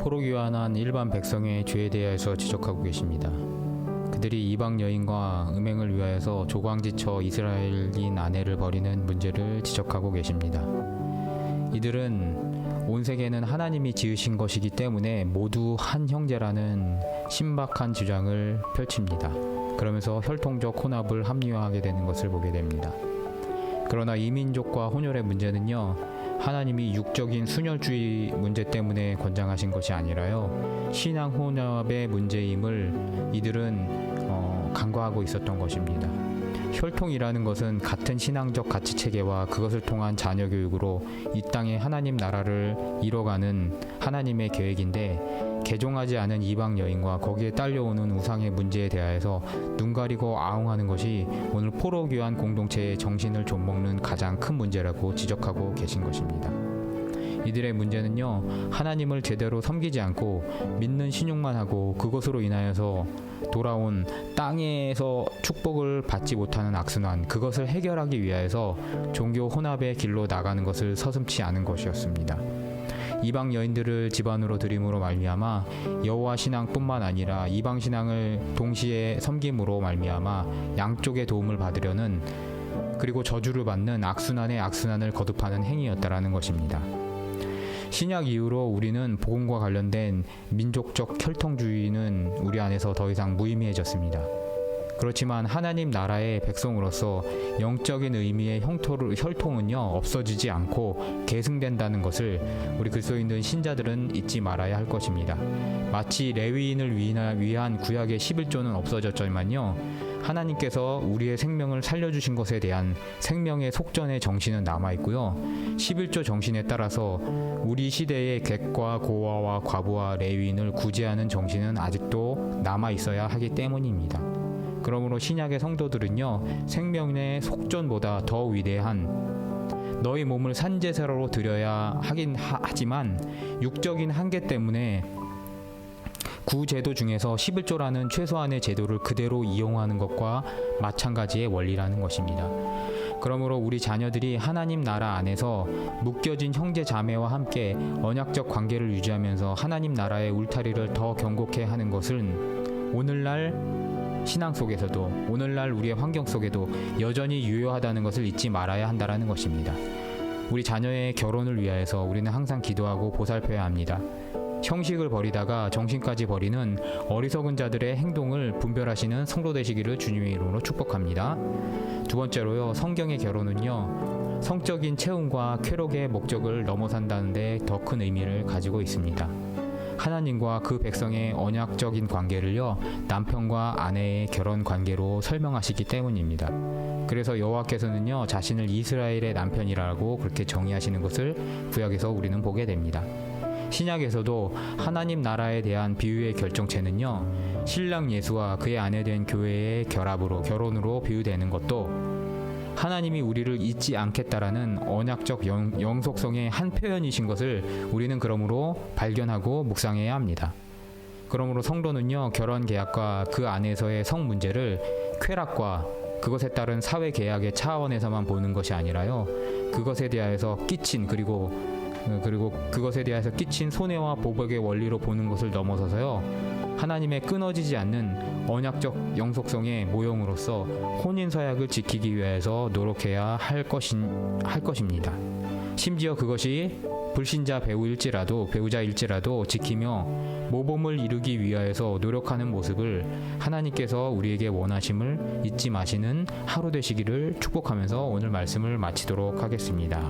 포로귀환한 일반 백성의 죄에 대해서 지적하고 계십니다. 그들이 이방 여인과 음행을 위하여서 조광지쳐 이스라엘인 아내를 버리는 문제를 지적하고 계십니다. 이들은 온 세계는 하나님이 지으신 것이기 때문에 모두 한 형제라는 신박한 주장을 펼칩니다. 그러면서 혈통적 혼합을 합리화하게 되는 것을 보게 됩니다. 그러나 이민족과 혼혈의 문제는요, 하나님이 육적인 순혈주의 문제 때문에 권장하신 것이 아니라요, 신앙 혼합의 문제임을 이들은 간과하고 있었던 것입니다. 혈통이라는 것은 같은 신앙적 가치 체계와 그것을 통한 자녀 교육으로 이 땅에 하나님 나라를 이뤄가는 하나님의 계획인데, 개종하지 않은 이방 여인과 거기에 딸려오는 우상의 문제에 대하여서 눈 가리고 아웅하는 것이 오늘 포로귀환 공동체의 정신을 좀먹는 가장 큰 문제라고 지적하고 계신 것입니다. 이들의 문제는요, 하나님을 제대로 섬기지 않고 믿는 신용만 하고 그것으로 인하여서 돌아온 땅에서 축복을 받지 못하는 악순환, 그것을 해결하기 위하여서 종교 혼합의 길로 나가는 것을 서슴지 않은 것이었습니다. 이방 여인들을 집안으로 들임으로 말미암아 여호와 신앙뿐만 아니라 이방 신앙을 동시에 섬김으로 말미암아 양쪽의 도움을 받으려는, 그리고 저주를 받는 악순환의 악순환을 거듭하는 행위였다라는 것입니다. 신약 이후로 우리는 복음과 관련된 민족적 혈통주의는 우리 안에서 더 이상 무의미해졌습니다. 그렇지만 하나님 나라의 백성으로서 영적인 의미의 혈통은요, 없어지지 않고 계승된다는 것을 우리 그리스도인들 신자들은 잊지 말아야 할 것입니다. 마치 레위인을 위한 구약의 11조는 없어졌지만요, 하나님께서 우리의 생명을 살려주신 것에 대한 생명의 속전의 정신은 남아있고요, 11조 정신에 따라서 우리 시대의 객과 고아와 과부와 레위인을 구제하는 정신은 아직도 남아있어야 하기 때문입니다. 그러므로 신약의 성도들은요, 생명의 속전보다 더 위대한 너희 몸을 산제사로 드려야 하긴 하지만 육적인 한계 때문에 구제도 중에서 11조라는 최소한의 제도를 그대로 이용하는 것과 마찬가지의 원리라는 것입니다. 그러므로 우리 자녀들이 하나님 나라 안에서 묶여진 형제 자매와 함께 언약적 관계를 유지하면서 하나님 나라의 울타리를 더 견고케 하는 것은 오늘날 신앙 속에서도, 오늘날 우리의 환경 속에도 여전히 유효하다는 것을 잊지 말아야 한다는 것입니다. 우리 자녀의 결혼을 위하여서 우리는 항상 기도하고 보살펴야 합니다. 형식을 버리다가 정신까지 버리는 어리석은 자들의 행동을 분별하시는 성도 되시기를 주님의 이름으로 축복합니다. 두 번째로요, 성경의 결혼은요, 성적인 체험과 쾌락의 목적을 넘어선다는 데 더 큰 의미를 가지고 있습니다. 하나님과 그 백성의 언약적인 관계를요, 남편과 아내의 결혼 관계로 설명하시기 때문입니다. 그래서 여호와께서는요, 자신을 이스라엘의 남편이라고 그렇게 정의하시는 것을 구약에서 우리는 보게 됩니다. 신약에서도 하나님 나라에 대한 비유의 결정체는요, 신랑 예수와 그의 아내 된 교회의 결혼으로 비유되는 것도 하나님이 우리를 잊지 않겠다라는 언약적 영속성의 한 표현이신 것을 우리는 그러므로 발견하고 묵상해야 합니다. 그러므로 성도는요, 결혼 계약과 그 안에서의 성 문제를 쾌락과 그것에 따른 사회 계약의 차원에서만 보는 것이 아니라요, 그것에 대하여서 끼친 그리고 그것에 대해서 끼친 손해와 보복의 원리로 보는 것을 넘어서서요, 하나님의 끊어지지 않는 언약적 영속성의 모형으로서 혼인서약을 지키기 위해서 노력해야 할 것입니다. 심지어 그것이 불신자 배우자일지라도 지키며 모범을 이루기 위하여서 노력하는 모습을 하나님께서 우리에게 원하심을 잊지 마시는 하루 되시기를 축복하면서 오늘 말씀을 마치도록 하겠습니다.